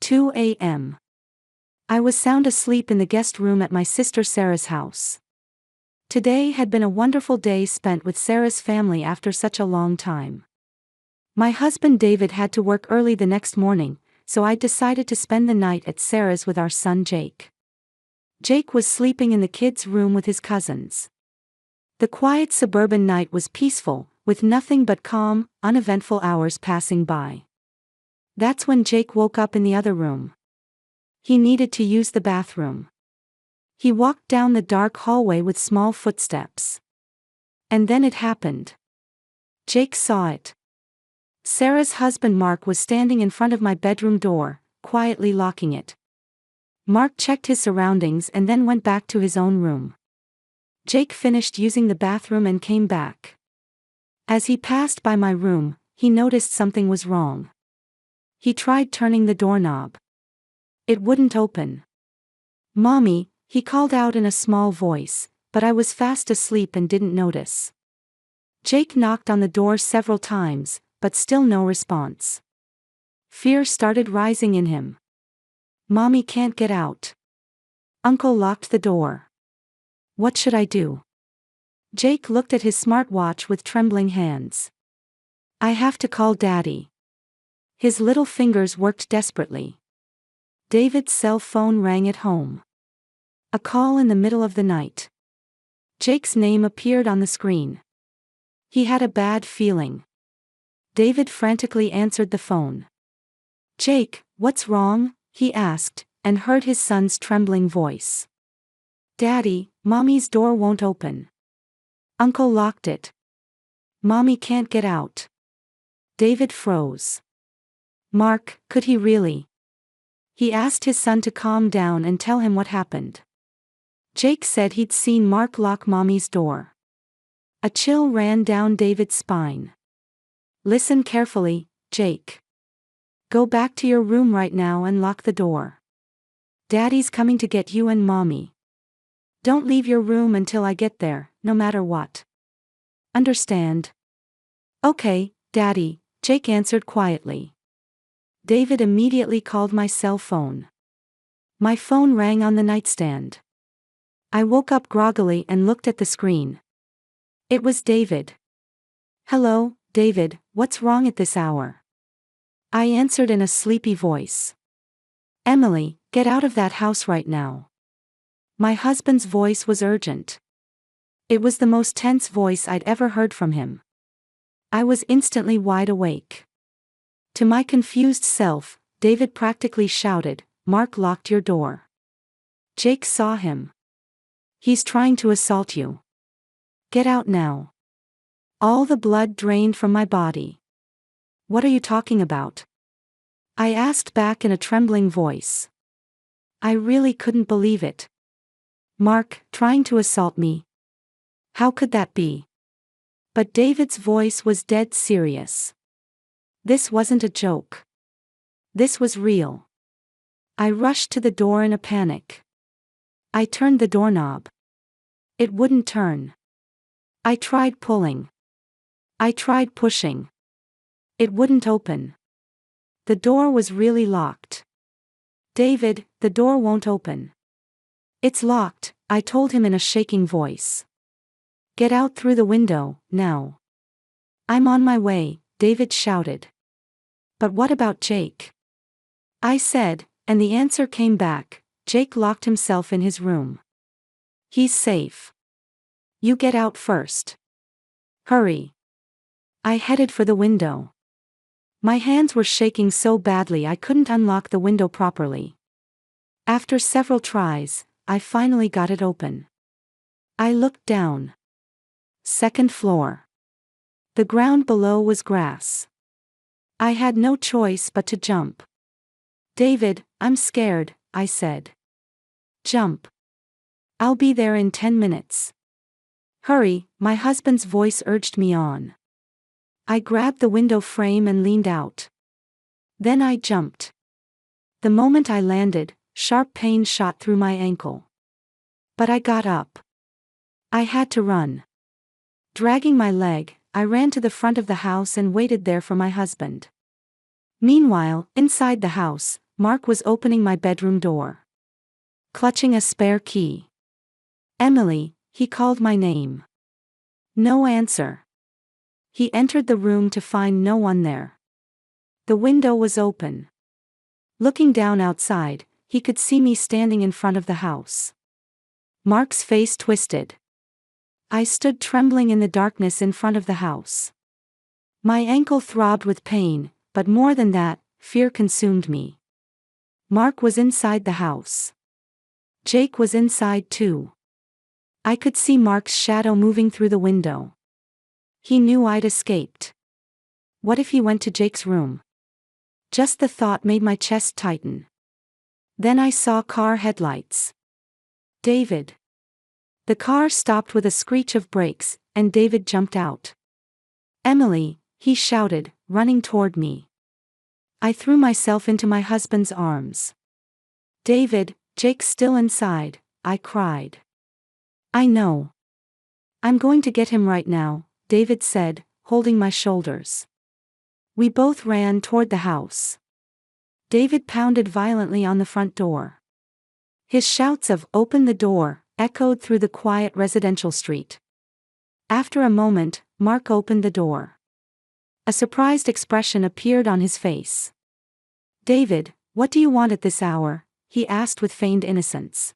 2 a.m. I was sound asleep in the guest room at my sister Sarah's house. Today had been a wonderful day spent with Sarah's family after such a long time. My husband David had to work early the next morning, so I decided to spend the night at Sarah's with our son Jake. Jake was sleeping in the kids' room with his cousins. The quiet suburban night was peaceful, with nothing but calm, uneventful hours passing by. That's when Jake woke up in the other room. He needed to use the bathroom. He walked down the dark hallway with small footsteps. And then it happened. Jake saw it. Sarah's husband Mark was standing in front of my bedroom door, quietly locking it. Mark checked his surroundings and then went back to his own room. Jake finished using the bathroom and came back. As he passed by my room, he noticed something was wrong. He tried turning the doorknob. It wouldn't open. "Mommy," he called out in a small voice, but I was fast asleep and didn't notice. Jake knocked on the door several times, but still no response. Fear started rising in him. "Mommy can't get out. Uncle locked the door. What should I do?" Jake looked at his smartwatch with trembling hands. "I have to call Daddy." His little fingers worked desperately. David's cell phone rang at home. A call in the middle of the night. Jake's name appeared on the screen. He had a bad feeling. David frantically answered the phone. "Jake, what's wrong?" he asked, and heard his son's trembling voice. "Daddy, Mommy's door won't open. Uncle locked it. Mommy can't get out." David froze. Mark, could he really? He asked his son to calm down and tell him what happened. Jake said he'd seen Mark lock Mommy's door. A chill ran down David's spine. "Listen carefully, Jake. Go back to your room right now and lock the door. Daddy's coming to get you and Mommy. Don't leave your room until I get there, no matter what. Understand?" "Okay, Daddy," Jake answered quietly. David immediately called my cell phone. My phone rang on the nightstand. I woke up groggily and looked at the screen. It was David. "Hello, David, what's wrong at this hour?" I answered in a sleepy voice. "Emily, get out of that house right now." My husband's voice was urgent. It was the most tense voice I'd ever heard from him. I was instantly wide awake. To my confused self, David practically shouted, "Mark locked your door. Jake saw him. He's trying to assault you. Get out now." All the blood drained from my body. "What are you talking about?" I asked back in a trembling voice. I really couldn't believe it. Mark, trying to assault me? How could that be? But David's voice was dead serious. This wasn't a joke. This was real. I rushed to the door in a panic. I turned the doorknob. It wouldn't turn. I tried pulling. I tried pushing. It wouldn't open. The door was really locked. "David, the door won't open." "It's locked," I told him in a shaking voice. "Get out through the window, now." "I'm on my way," David shouted. "But what about Jake?" I said, and the answer came back, "Jake locked himself in his room. He's safe. You get out first. Hurry." I headed for the window. My hands were shaking so badly I couldn't unlock the window properly. After several tries, I finally got it open. I looked down. Second floor. The ground below was grass. I had no choice but to jump. "David, I'm scared," I said. "Jump. I'll be there in 10 minutes. Hurry," my husband's voice urged me on. I grabbed the window frame and leaned out. Then I jumped. The moment I landed, sharp pain shot through my ankle. But I got up. I had to run. Dragging my leg, I ran to the front of the house and waited there for my husband. Meanwhile, inside the house, Mark was opening my bedroom door. Clutching a spare key. "Emily," he called my name. No answer. He entered the room to find no one there. The window was open. Looking down outside, he could see me standing in front of the house. Mark's face twisted. I stood trembling in the darkness in front of the house. My ankle throbbed with pain, but more than that, fear consumed me. Mark was inside the house. Jake was inside too. I could see Mark's shadow moving through the window. He knew I'd escaped. What if he went to Jake's room? Just the thought made my chest tighten. Then I saw car headlights. David. The car stopped with a screech of brakes, and David jumped out. "Emily," he shouted, running toward me. I threw myself into my husband's arms. "David, Jake's still inside," I cried. "I know. I'm going to get him right now," David said, holding my shoulders. We both ran toward the house. David pounded violently on the front door. His shouts of "Open the door" echoed through the quiet residential street. After a moment, Mark opened the door. A surprised expression appeared on his face. "David, what do you want at this hour?" he asked with feigned innocence.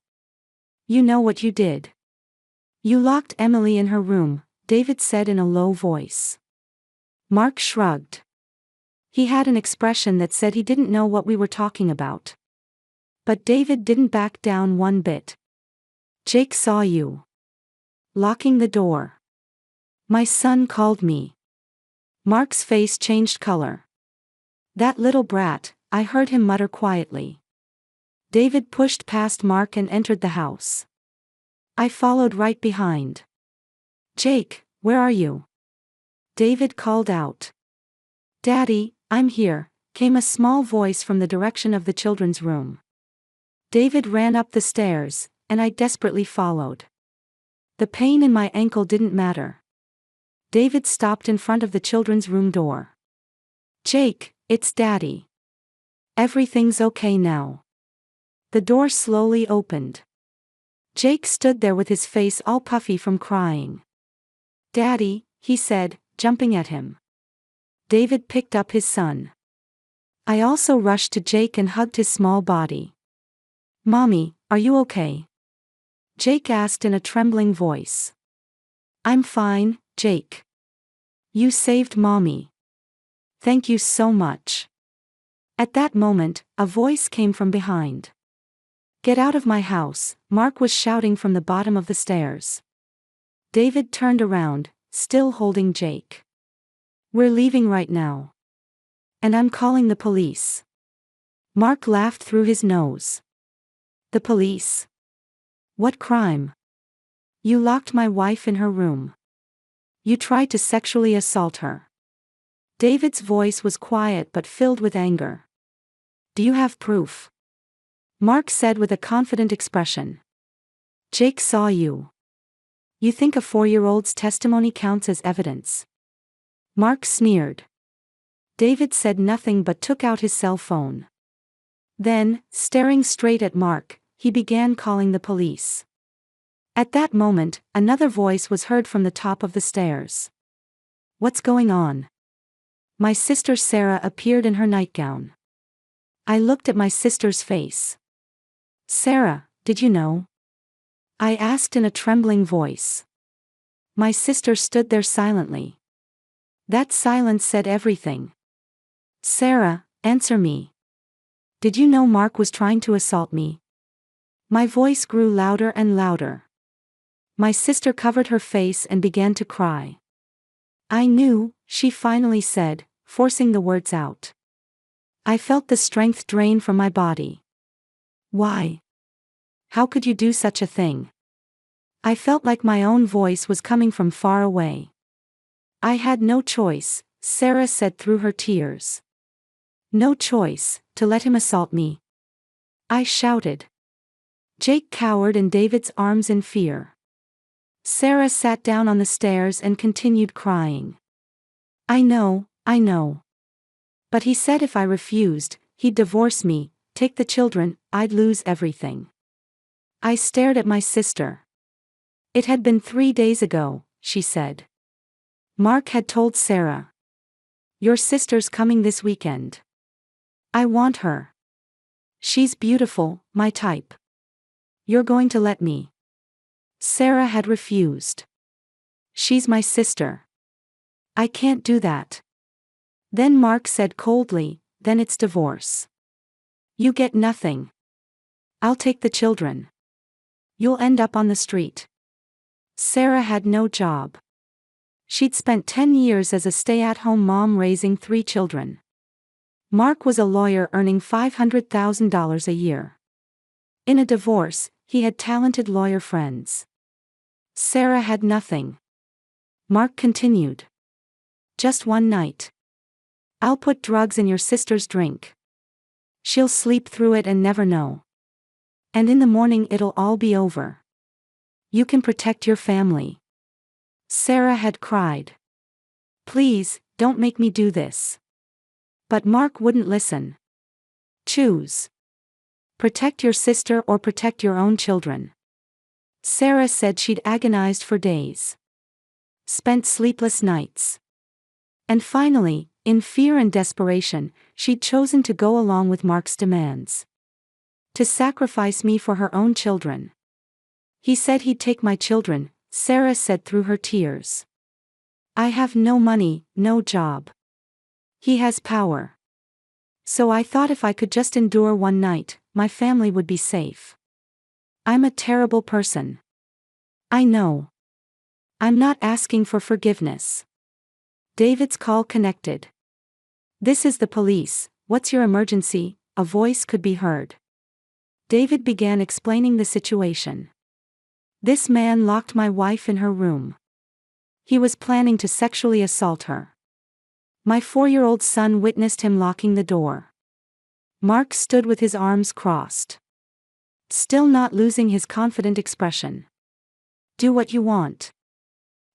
"You know what you did. You locked Emily in her room," David said in a low voice. Mark shrugged. He had an expression that said he didn't know what we were talking about. But David didn't back down one bit. "Jake saw you locking the door. My son called me." Mark's face changed color. "That little brat," I heard him mutter quietly. David pushed past Mark and entered the house. I followed right behind. "Jake, where are you?" David called out. "Daddy, I'm here," came a small voice from the direction of the children's room. David ran up the stairs, and I desperately followed. The pain in my ankle didn't matter. David stopped in front of the children's room door. "Jake, it's Daddy. Everything's okay now." The door slowly opened. Jake stood there with his face all puffy from crying. "Daddy," he said, jumping at him. David picked up his son. I also rushed to Jake and hugged his small body. "Mommy, are you okay?" Jake asked in a trembling voice. "I'm fine, Jake. You saved Mommy. Thank you so much." At that moment, a voice came from behind. "Get out of my house," Mark was shouting from the bottom of the stairs. David turned around, still holding Jake. "We're leaving right now. And I'm calling the police." Mark laughed through his nose. "The police? What crime?" "You locked my wife in her room. You tried to sexually assault her." David's voice was quiet but filled with anger. "Do you have proof?" Mark said with a confident expression. "Jake saw you. You think a 4-year-old's testimony counts as evidence?" Mark sneered. David said nothing but took out his cell phone. Then, staring straight at Mark, he began calling the police. At that moment, another voice was heard from the top of the stairs. "What's going on?" My sister Sarah appeared in her nightgown. I looked at my sister's face. "Sarah, did you know?" I asked in a trembling voice. My sister stood there silently. That silence said everything. "Sarah, answer me. Did you know Mark was trying to assault me?" My voice grew louder and louder. My sister covered her face and began to cry. "I knew," she finally said, forcing the words out. I felt the strength drain from my body. "Why? How could you do such a thing?" I felt like my own voice was coming from far away. "I had no choice," Sarah said through her tears. "No choice, to let him assault me," I shouted. Jake cowered in David's arms in fear. Sarah sat down on the stairs and continued crying. I know. But he said if I refused, he'd divorce me," Take the children, I'd lose everything. I stared at my sister. It had been 3 days ago, she said. Mark had told Sarah. Your sister's coming this weekend. I want her. She's beautiful, my type. You're going to let me? Sarah had refused. She's my sister. I can't do that. Then Mark said coldly, then it's divorce. You get nothing. I'll take the children. You'll end up on the street. Sarah had no job. She'd spent 10 years as a stay-at-home mom raising 3 children. Mark was a lawyer earning $500,000 a year. In a divorce, he had talented lawyer friends. Sarah had nothing. Mark continued. Just one night. I'll put drugs in your sister's drink. She'll sleep through it and never know. And in the morning it'll all be over. You can protect your family. Sarah had cried. Please, don't make me do this. But Mark wouldn't listen. Choose. Protect your sister or protect your own children. Sarah said she'd agonized for days. Spent sleepless nights. And finally, in fear and desperation, she'd chosen to go along with Mark's demands. To sacrifice me for her own children. He said he'd take my children, Sarah said through her tears. I have no money, no job. He has power. So I thought if I could just endure one night, my family would be safe. I'm a terrible person. I know. I'm not asking for forgiveness. David's call connected. This is the police, what's your emergency? A voice could be heard. David began explaining the situation. This man locked my wife in her room. He was planning to sexually assault her. My 4-year-old son witnessed him locking the door. Mark stood with his arms crossed. Still not losing his confident expression. Do what you want.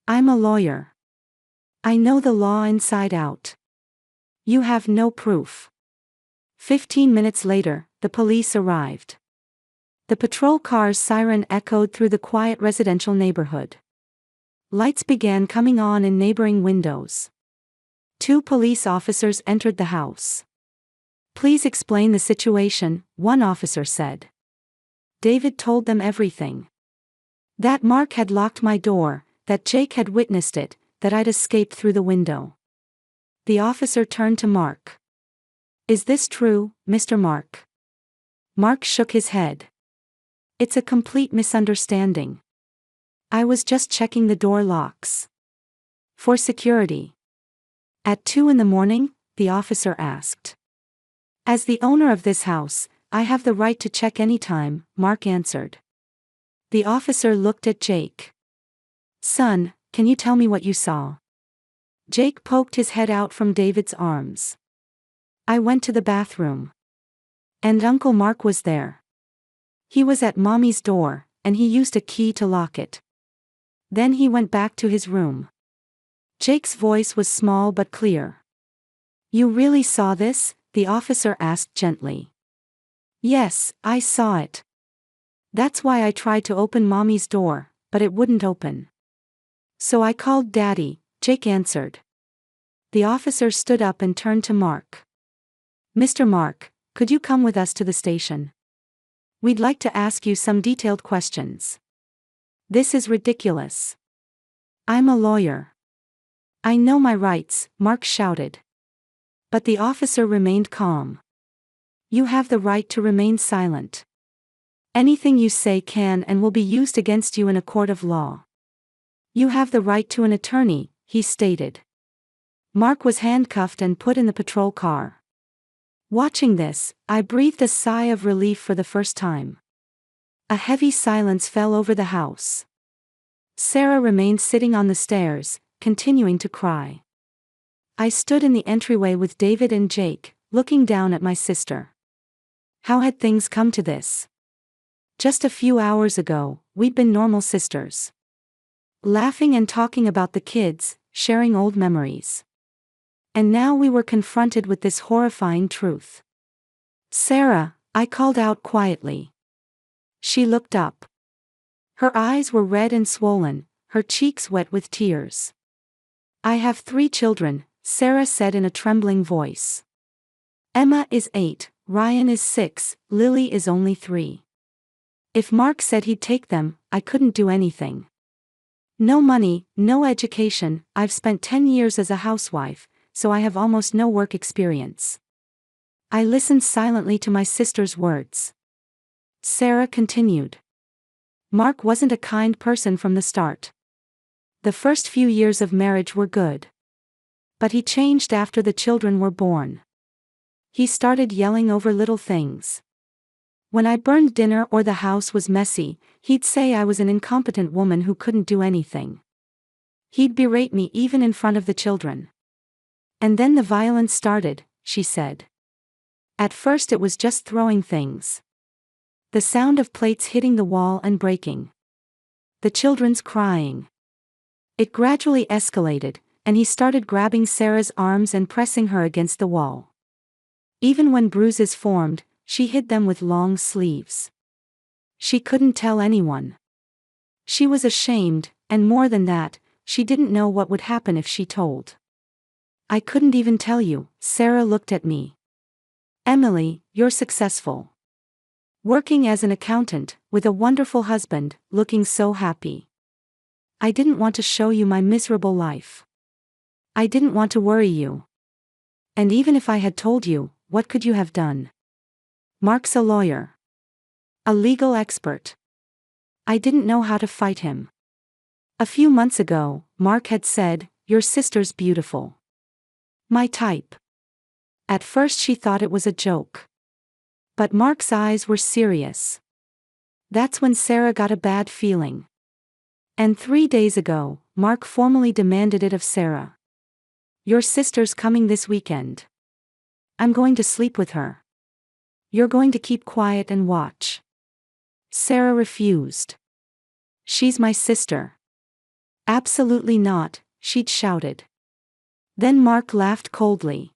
I'm a lawyer. I know the law inside out. You have no proof. 15 minutes later, the police arrived. The patrol car's siren echoed through the quiet residential neighborhood. Lights began coming on in neighboring windows. 2 police officers entered the house. Please explain the situation, one officer said. David told them everything. That Mark had locked my door, that Jake had witnessed it, that I'd escaped through the window. The officer turned to Mark. Is this true, Mr. Mark? Mark shook his head. It's a complete misunderstanding. I was just checking the door locks. For security. At 2 in the morning, the officer asked. As the owner of this house, I have the right to check any time, Mark answered. The officer looked at Jake. Son, can you tell me what you saw? Jake poked his head out from David's arms. I went to the bathroom. And Uncle Mark was there. He was at Mommy's door, and he used a key to lock it. Then he went back to his room. Jake's voice was small but clear. You really saw this? The officer asked gently. Yes, I saw it. That's why I tried to open Mommy's door, but it wouldn't open. So I called Daddy, Jake answered. The officer stood up and turned to Mark. Mr. Mark, could you come with us to the station? We'd like to ask you some detailed questions. This is ridiculous. I'm a lawyer. I know my rights, Mark shouted. But the officer remained calm. You have the right to remain silent. Anything you say can and will be used against you in a court of law. You have the right to an attorney, he stated. Mark was handcuffed and put in the patrol car. Watching this, I breathed a sigh of relief for the first time. A heavy silence fell over the house. Sarah remained sitting on the stairs, continuing to cry. I stood in the entryway with David and Jake, looking down at my sister. How had things come to this? Just a few hours ago, we'd been normal sisters. Laughing and talking about the kids, sharing old memories. And now we were confronted with this horrifying truth. Sarah, I called out quietly. She looked up. Her eyes were red and swollen, her cheeks wet with tears. I have 3 children, Sarah said in a trembling voice. Emma is 8, Ryan is 6, Lily is only 3. If Mark said he'd take them, I couldn't do anything. No money, no education, I've spent 10 years as a housewife, so I have almost no work experience. I listened silently to my sister's words. Sarah continued. Mark wasn't a kind person from the start. The first few years of marriage were good. But he changed after the children were born. He started yelling over little things. When I burned dinner or the house was messy, he'd say I was an incompetent woman who couldn't do anything. He'd berate me even in front of the children. And then the violence started, she said. At first it was just throwing things. The sound of plates hitting the wall and breaking. The children's crying. It gradually escalated, and he started grabbing Sarah's arms and pressing her against the wall. Even when bruises formed, she hid them with long sleeves. She couldn't tell anyone. She was ashamed, and more than that, she didn't know what would happen if she told. I couldn't even tell you, Sarah looked at me. Emily, you're successful. Working as an accountant, with a wonderful husband, looking so happy. I didn't want to show you my miserable life. I didn't want to worry you. And even if I had told you, what could you have done? Mark's a lawyer. A legal expert. I didn't know how to fight him. A few months ago, Mark had said, "Your sister's beautiful." My type. At first she thought it was a joke. But Mark's eyes were serious. That's when Sarah got a bad feeling. And 3 days ago, Mark formally demanded it of Sarah. "Your sister's coming this weekend. I'm going to sleep with her. You're going to keep quiet and watch." Sarah refused. "She's my sister." "Absolutely not," she'd shouted. Then Mark laughed coldly.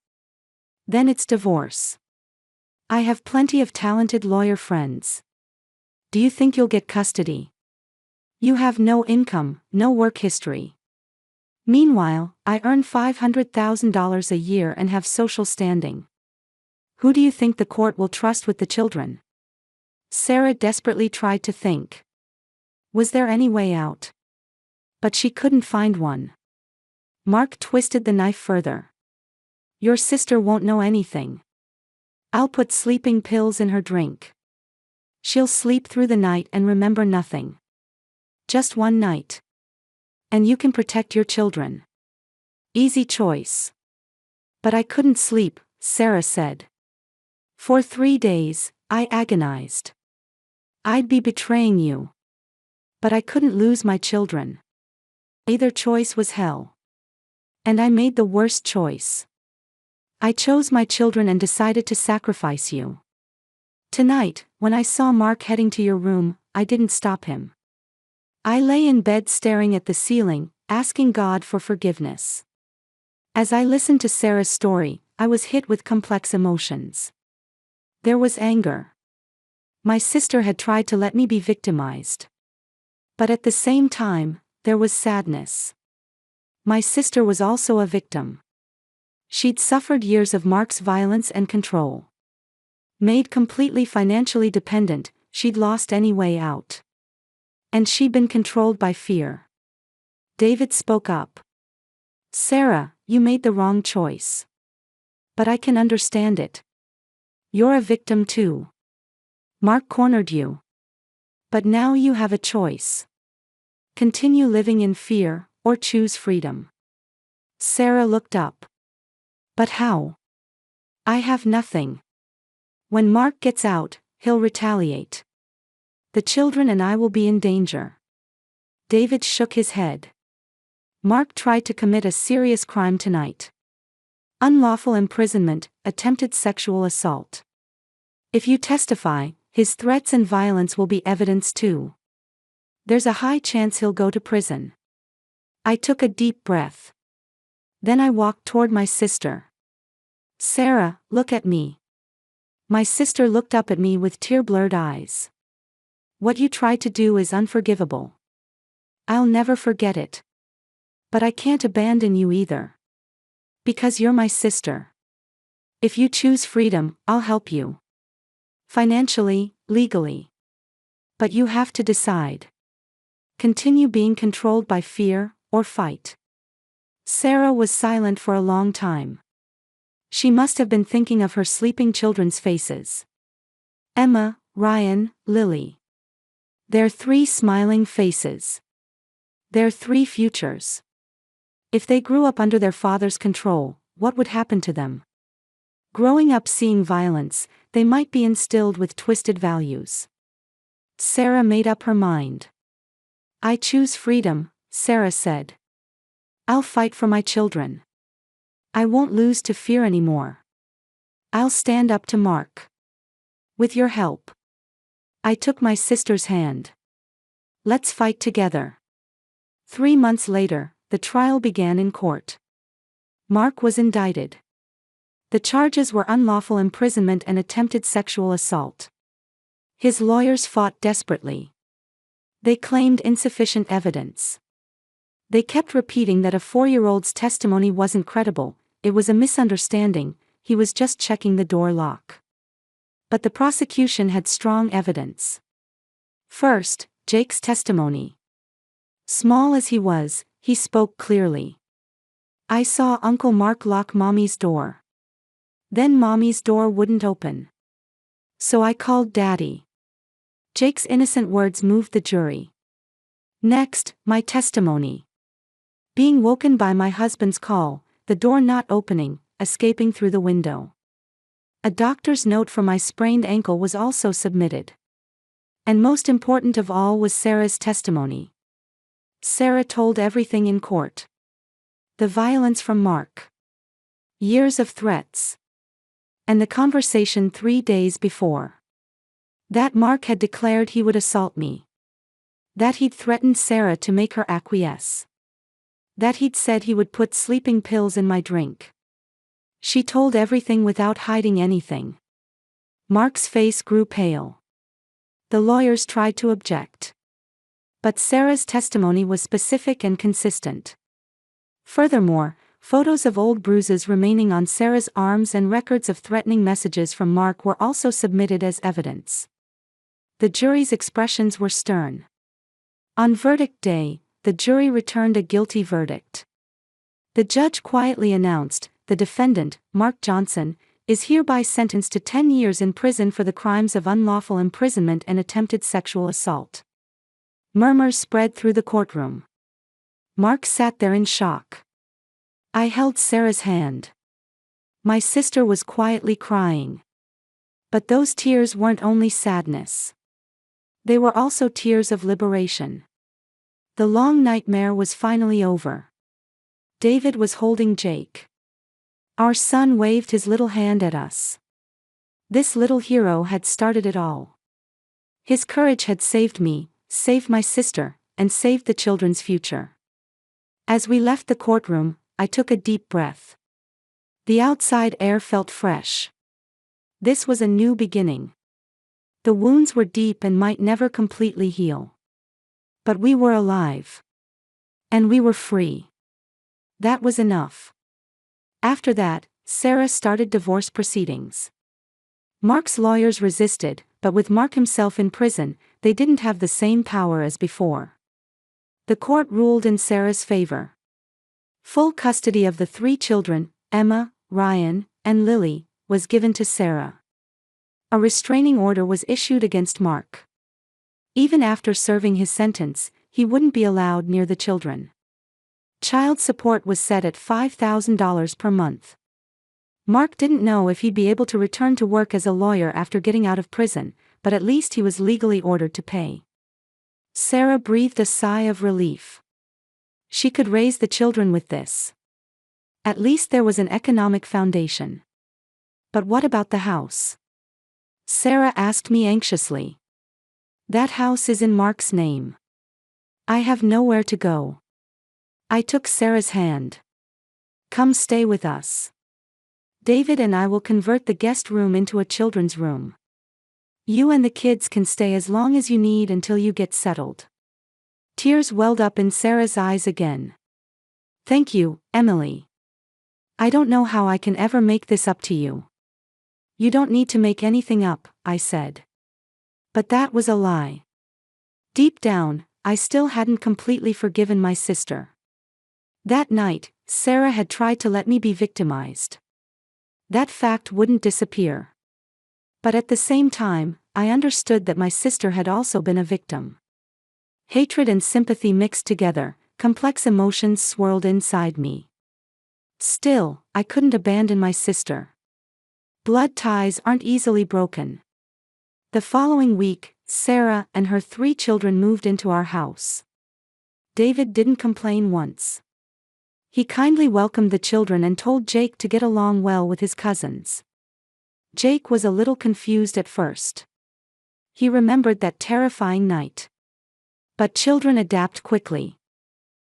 "Then it's divorce. I have plenty of talented lawyer friends. Do you think you'll get custody? You have no income, no work history. Meanwhile, I earn $500,000 a year and have social standing. Who do you think the court will trust with the children?" Sarah desperately tried to think. Was there any way out? But she couldn't find one. Mark twisted the knife further. "Your sister won't know anything. I'll put sleeping pills in her drink. She'll sleep through the night and remember nothing. Just one night. And you can protect your children. Easy choice." "But I couldn't sleep," Sarah said. "For 3 days, I agonized. I'd be betraying you. But I couldn't lose my children. Either choice was hell. And I made the worst choice. I chose my children and decided to sacrifice you. Tonight, when I saw Mark heading to your room, I didn't stop him. I lay in bed staring at the ceiling, asking God for forgiveness." As I listened to Sarah's story, I was hit with complex emotions. There was anger. My sister had tried to let me be victimized. But at the same time, there was sadness. My sister was also a victim. She'd suffered years of Mark's violence and control. Made completely financially dependent, she'd lost any way out. And she'd been controlled by fear. David spoke up. "Sarah, you made the wrong choice. But I can understand it. You're a victim too. Mark cornered you. But now you have a choice. Continue living in fear, or choose freedom." Sarah looked up. "But how? I have nothing. When Mark gets out, he'll retaliate. The children and I will be in danger." David shook his head. "Mark tried to commit a serious crime tonight. Unlawful imprisonment, attempted sexual assault. If you testify, his threats and violence will be evidence too. There's a high chance he'll go to prison." I took a deep breath. Then I walked toward my sister. "Sarah, look at me. My sister looked up at me with tear-blurred eyes. What you tried to do is unforgivable. I'll never forget it. But I can't abandon you either. Because you're my sister. If you choose freedom, I'll help you. Financially, legally. But you have to decide. Continue being controlled by fear, or fight. Sarah was silent for a long time. She must have been thinking of her sleeping children's faces. Emma, Ryan, Lily. Their 3 smiling faces. Their 3 futures. If they grew up under their father's control, what would happen to them? Growing up seeing violence, they might be instilled with twisted values. Sarah made up her mind. I choose freedom, Sarah said. I'll fight for my children. I won't lose to fear anymore. I'll stand up to Mark. With your help. I took my sister's hand. Let's fight together. 3 months later, the trial began in court. Mark was indicted. The charges were unlawful imprisonment and attempted sexual assault. His lawyers fought desperately. They claimed insufficient evidence. They kept repeating that a 4-year-old's testimony wasn't credible, it was a misunderstanding, he was just checking the door lock. But the prosecution had strong evidence. First, Jake's testimony. Small as he was, he spoke clearly. I saw Uncle Mark lock Mommy's door. Then Mommy's door wouldn't open. So I called Daddy. Jake's innocent words moved the jury. Next, my testimony. Being woken by my husband's call, the door not opening, escaping through the window. A doctor's note for my sprained ankle was also submitted. And most important of all was Sarah's testimony. Sarah told everything in court. The violence from Mark. Years of threats. And the conversation 3 days before. That Mark had declared he would assault me. That he'd threatened Sarah to make her acquiesce. That he'd said he would put sleeping pills in my drink. She told everything without hiding anything. Mark's face grew pale. The lawyers tried to object. But Sarah's testimony was specific and consistent. Furthermore, photos of old bruises remaining on Sarah's arms and records of threatening messages from Mark were also submitted as evidence. The jury's expressions were stern. On verdict day, the jury returned a guilty verdict. The judge quietly announced, the defendant, Mark Johnson, is hereby sentenced to 10 years in prison for the crimes of unlawful imprisonment and attempted sexual assault. Murmurs spread through the courtroom. Mark sat there in shock. I held Sarah's hand. My sister was quietly crying. But those tears weren't only sadness. They were also tears of liberation. The long nightmare was finally over. David was holding Jake. Our son waved his little hand at us. This little hero had started it all. His courage had saved me, saved my sister, and saved the children's future. As we left the courtroom, I took a deep breath. The outside air felt fresh. This was a new beginning. The wounds were deep and might never completely heal. But we were alive. And we were free. That was enough. After that, Sarah started divorce proceedings. Mark's lawyers resisted, but with Mark himself in prison, they didn't have the same power as before. The court ruled in Sarah's favor. Full custody of the 3 children, Emma, Ryan, and Lily, was given to Sarah. A restraining order was issued against Mark. Even after serving his sentence, he wouldn't be allowed near the children. Child support was set at $5,000 per month. Mark didn't know if he'd be able to return to work as a lawyer after getting out of prison, but at least he was legally ordered to pay. Sarah breathed a sigh of relief. She could raise the children with this. At least there was an economic foundation. But what about the house? Sarah asked me anxiously. That house is in Mark's name. I have nowhere to go. I took Sarah's hand. Come stay with us. David and I will convert the guest room into a children's room. You and the kids can stay as long as you need until you get settled." Tears welled up in Sarah's eyes again. "Thank you, Emily. I don't know how I can ever make this up to you." "You don't need to make anything up," I said. But that was a lie. Deep down, I still hadn't completely forgiven my sister. That night, Sarah had tried to let me be victimized. That fact wouldn't disappear. But at the same time, I understood that my sister had also been a victim. Hatred and sympathy mixed together, complex emotions swirled inside me. Still, I couldn't abandon my sister. Blood ties aren't easily broken. The following week, Sarah and her 3 children moved into our house. David didn't complain once. He kindly welcomed the children and told Jake to get along well with his cousins. Jake was a little confused at first. He remembered that terrifying night. But children adapt quickly.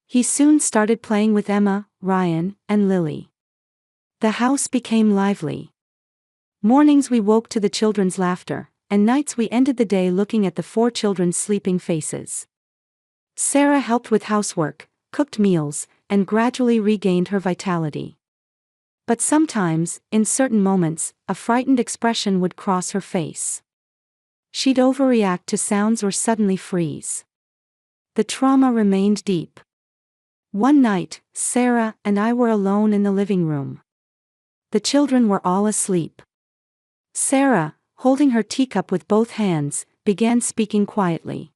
He soon started playing with Emma, Ryan, and Lily. The house became lively. Mornings we woke to the children's laughter, and nights we ended the day looking at the 4 children's sleeping faces. Sarah helped with housework, cooked meals, and gradually regained her vitality. But sometimes, in certain moments, a frightened expression would cross her face. She'd overreact to sounds or suddenly freeze. The trauma remained deep. One night, Sarah and I were alone in the living room. The children were all asleep. Sarah, holding her teacup with both hands, began speaking quietly.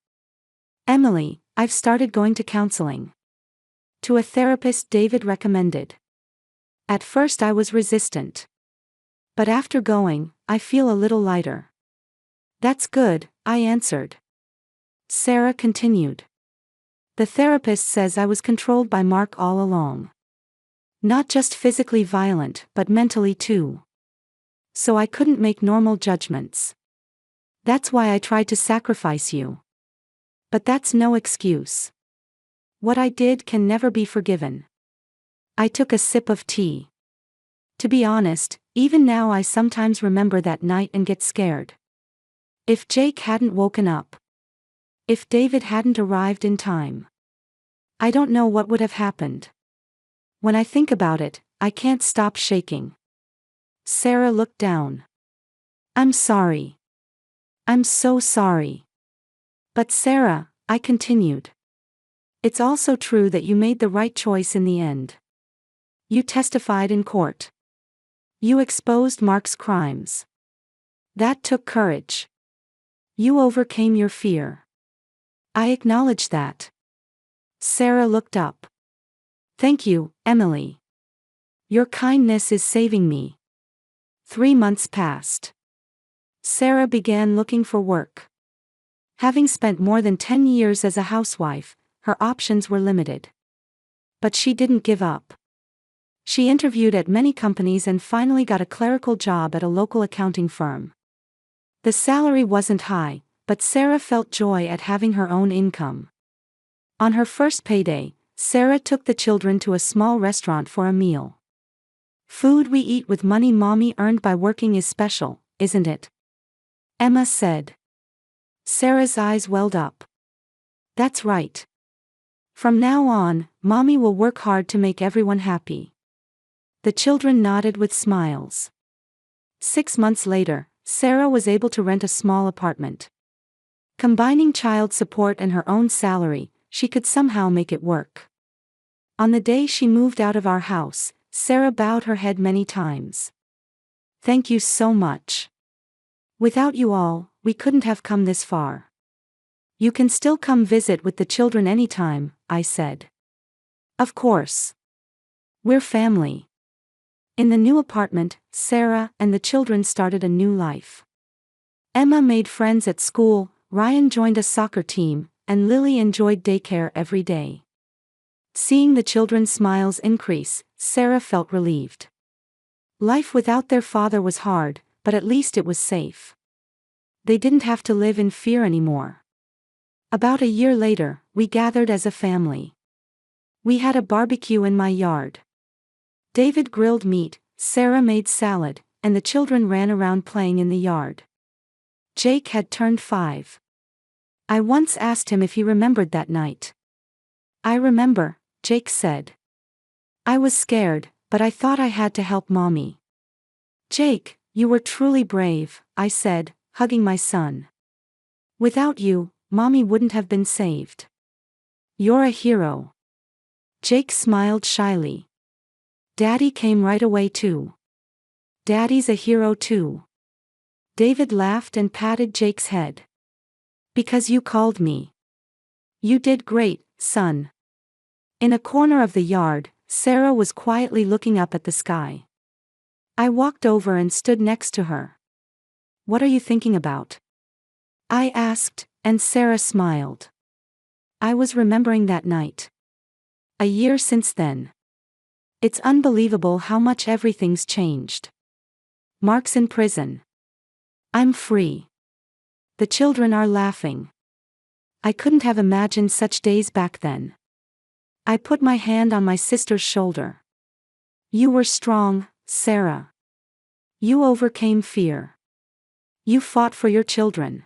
"Emily, I've started going to counseling. To a therapist David recommended. At first I was resistant. But after going, I feel a little lighter." "That's good," I answered. Sarah continued. "The therapist says I was controlled by Mark all along. Not just physically violent, but mentally too. So I couldn't make normal judgments. That's why I tried to sacrifice you. But that's no excuse. What I did can never be forgiven." I took a sip of tea. To be honest, even now I sometimes remember that night and get scared. If Jake hadn't woken up. If David hadn't arrived in time. I don't know what would have happened. When I think about it, I can't stop shaking. Sarah looked down. "I'm sorry. I'm so sorry." "But Sarah," I continued. "It's also true that you made the right choice in the end. You testified in court. You exposed Mark's crimes. That took courage. You overcame your fear. I acknowledge that." Sarah looked up. "Thank you, Emily. Your kindness is saving me." 3 months passed. Sarah began looking for work. Having spent more than 10 years as a housewife, her options were limited. But she didn't give up. She interviewed at many companies and finally got a clerical job at a local accounting firm. The salary wasn't high, but Sarah felt joy at having her own income. On her first payday, Sarah took the children to a small restaurant for a meal. "Food we eat with money Mommy earned by working is special, isn't it?" Emma said. Sarah's eyes welled up. "That's right. From now on, Mommy will work hard to make everyone happy." The children nodded with smiles. 6 months later, Sarah was able to rent a small apartment. Combining child support and her own salary, she could somehow make it work. On the day she moved out of our house, Sarah bowed her head many times. "Thank you so much. Without you all, we couldn't have come this far." "You can still come visit with the children anytime," I said. "Of course. We're family." In the new apartment, Sarah and the children started a new life. Emma made friends at school, Ryan joined a soccer team, and Lily enjoyed daycare every day. Seeing the children's smiles increase, Sarah felt relieved. Life without their father was hard, but at least it was safe. They didn't have to live in fear anymore. About a year later, we gathered as a family. We had a barbecue in my yard. David grilled meat, Sarah made salad, and the children ran around playing in the yard. Jake had turned 5. I once asked him if he remembered that night. I remember, Jake said. I was scared, but I thought I had to help Mommy. Jake, you were truly brave, I said, hugging my son. Without you, Mommy wouldn't have been saved. You're a hero. Jake smiled shyly. Daddy came right away too. Daddy's a hero too. David laughed and patted Jake's head. Because you called me. You did great, son. In a corner of the yard, Sarah was quietly looking up at the sky. I walked over and stood next to her. What are you thinking about? I asked, and Sarah smiled. I was remembering that night. A year since then. It's unbelievable how much everything's changed. Mark's in prison. I'm free. The children are laughing. I couldn't have imagined such days back then. I put my hand on my sister's shoulder. You were strong, Sarah. You overcame fear. You fought for your children.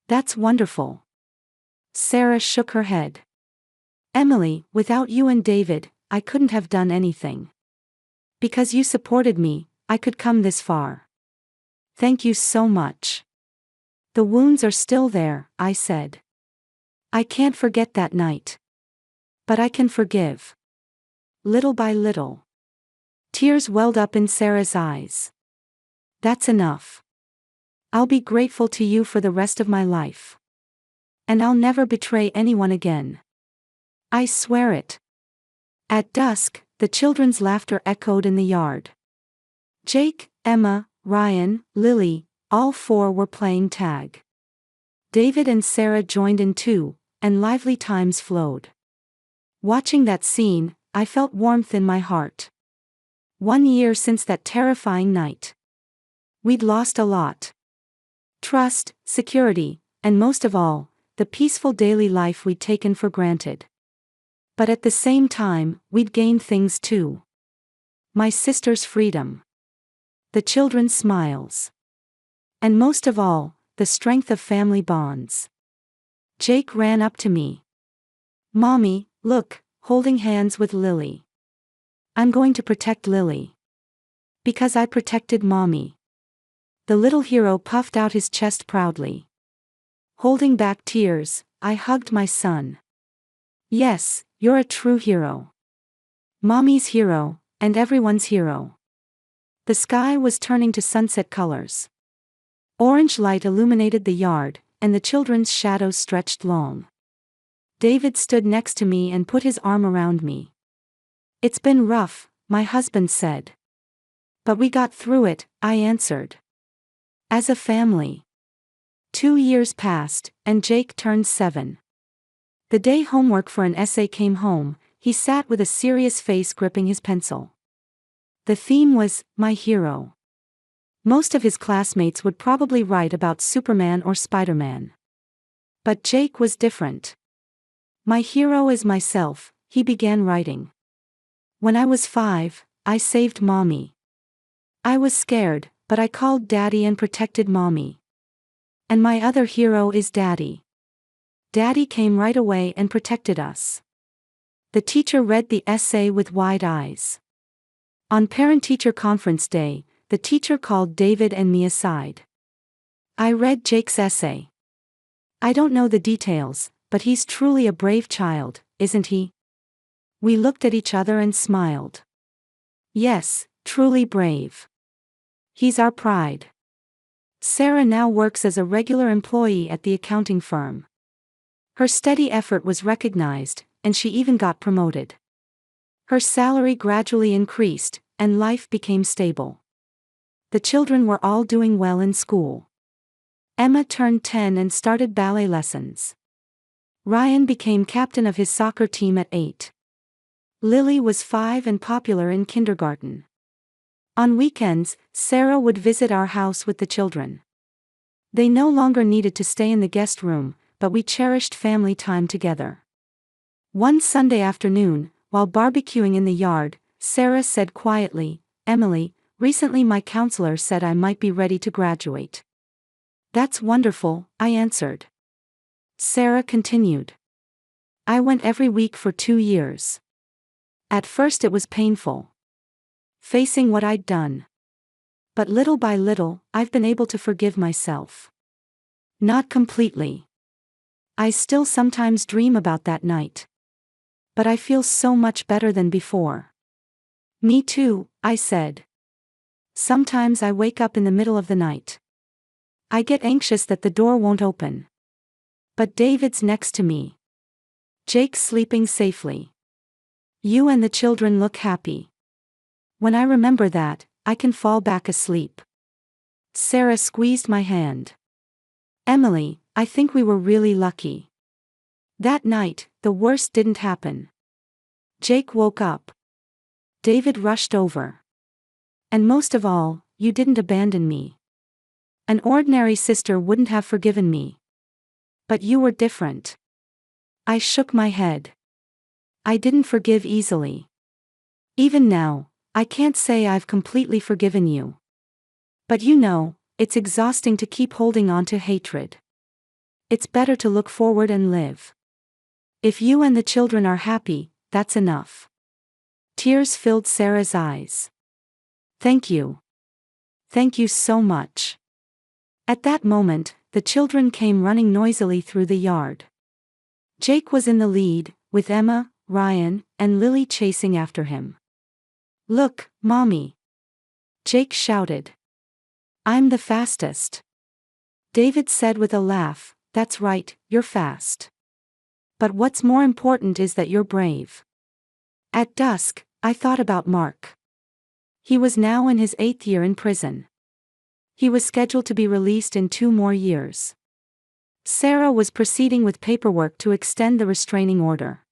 That's wonderful. Sarah shook her head. Emily, without you and David, I couldn't have done anything. Because you supported me, I could come this far. Thank you so much. The wounds are still there, I said. I can't forget that night. But I can forgive. Little by little. Tears welled up in Sarah's eyes. That's enough. I'll be grateful to you for the rest of my life. And I'll never betray anyone again. I swear it. At dusk, the children's laughter echoed in the yard. Jake, Emma, Ryan, Lily, all 4 were playing tag. David and Sarah joined in too, and lively times flowed. Watching that scene, I felt warmth in my heart. 1 year since that terrifying night. We'd lost a lot. Trust, security, and most of all, the peaceful daily life we'd taken for granted. But at the same time, we'd gained things too. My sister's freedom. The children's smiles. And most of all, the strength of family bonds. Jake ran up to me. Mommy, look, holding hands with Lily. I'm going to protect Lily. Because I protected Mommy. The little hero puffed out his chest proudly. Holding back tears, I hugged my son. Yes, you're a true hero. Mommy's hero, and everyone's hero. The sky was turning to sunset colors. Orange light illuminated the yard, and the children's shadows stretched long. David stood next to me and put his arm around me. It's been rough, my husband said. But we got through it, I answered. As a family. 2 years passed, and Jake turned 7. The day homework for an essay came home, he sat with a serious face gripping his pencil. The theme was, my hero. Most of his classmates would probably write about Superman or Spider-Man. But Jake was different. My hero is myself, he began writing. When I was 5, I saved Mommy. I was scared, but I called Daddy and protected Mommy. And my other hero is Daddy. Daddy came right away and protected us. The teacher read the essay with wide eyes. On parent-teacher conference day, the teacher called David and me aside. I read Jake's essay. I don't know the details, but he's truly a brave child, isn't he? We looked at each other and smiled. Yes, truly brave. He's our pride. Sarah now works as a regular employee at the accounting firm. Her steady effort was recognized, and she even got promoted. Her salary gradually increased, and life became stable. The children were all doing well in school. Emma turned 10 and started ballet lessons. Ryan became captain of his soccer team at 8. Lily was 5 and popular in kindergarten. On weekends, Sarah would visit our house with the children. They no longer needed to stay in the guest room, but we cherished family time together. One Sunday afternoon, while barbecuing in the yard, Sarah said quietly, Emily, recently my counselor said I might be ready to graduate. That's wonderful, I answered. Sarah continued. I went every week for 2 years. At first it was painful, facing what I'd done. But little by little, I've been able to forgive myself. Not completely. I still sometimes dream about that night. But I feel so much better than before. Me too, I said. Sometimes I wake up in the middle of the night. I get anxious that the door won't open. But David's next to me. Jake's sleeping safely. You and the children look happy. When I remember that, I can fall back asleep. Sarah squeezed my hand. Emily, I think we were really lucky. That night, the worst didn't happen. Jake woke up. David rushed over. And most of all, you didn't abandon me. An ordinary sister wouldn't have forgiven me. But you were different. I shook my head. I didn't forgive easily. Even now, I can't say I've completely forgiven you. But you know, it's exhausting to keep holding on to hatred. It's better to look forward and live. If you and the children are happy, that's enough. Tears filled Sarah's eyes. Thank you. Thank you so much. At that moment, the children came running noisily through the yard. Jake was in the lead, with Emma, Ryan, and Lily chasing after him. Look, Mommy! Jake shouted. I'm the fastest. David said with a laugh, that's right, you're fast. But what's more important is that you're brave. At dusk, I thought about Mark. He was now in his 8th year in prison. He was scheduled to be released in 2 more years. Sarah was proceeding with paperwork to extend the restraining order.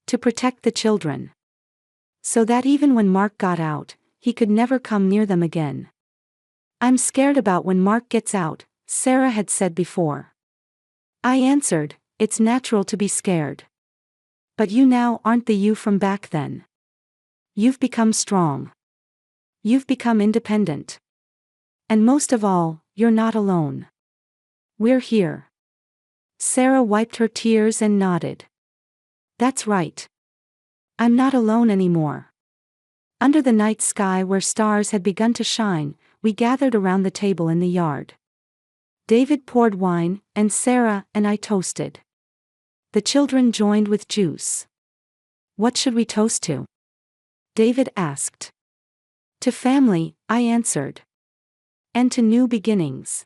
To protect the children. So that even when Mark got out, he could never come near them again. I'm scared about when Mark gets out, Sarah had said before. I answered, it's natural to be scared. But you now aren't the you from back then. You've become strong. You've become independent. And most of all, you're not alone. We're here. Sarah wiped her tears and nodded. That's right. I'm not alone anymore. Under the night sky where stars had begun to shine, we gathered around the table in the yard. David poured wine, and Sarah and I toasted. The children joined with juice. What should we toast to? David asked. To family, I answered. And to new beginnings.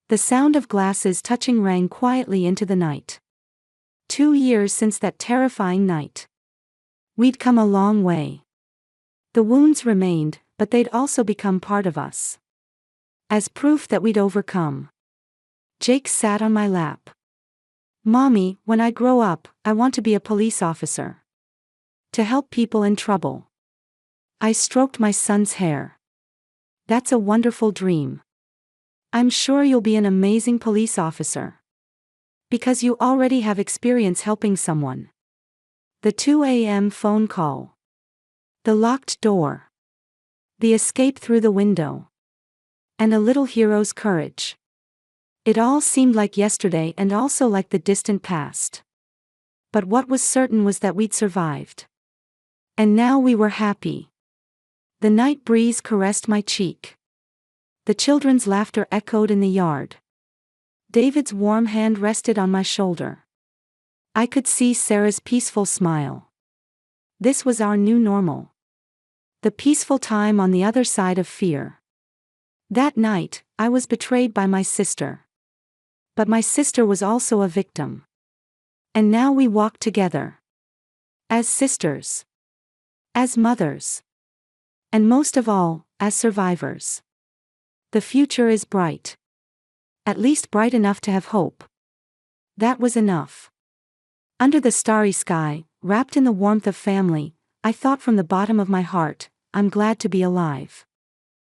The sound of glasses touching rang quietly into the night. 2 years since that terrifying night. We'd come a long way. The wounds remained, but they'd also become part of us. As proof that we'd overcome. Jake sat on my lap. Mommy, when I grow up, I want to be a police officer. To help people in trouble. I stroked my son's hair. That's a wonderful dream. I'm sure you'll be an amazing police officer. Because you already have experience helping someone. The 2 a.m. phone call. The locked door. The escape through the window. And a little hero's courage. It all seemed like yesterday and also like the distant past. But what was certain was that we'd survived. And now we were happy. The night breeze caressed my cheek. The children's laughter echoed in the yard. David's warm hand rested on my shoulder. I could see Sarah's peaceful smile. This was our new normal. The peaceful time on the other side of fear. That night, I was betrayed by my sister. But my sister was also a victim. And now we walk together. As sisters. As mothers. And most of all, as survivors. The future is bright. At least bright enough to have hope. That was enough. Under the starry sky, wrapped in the warmth of family, I thought from the bottom of my heart, I'm glad to be alive.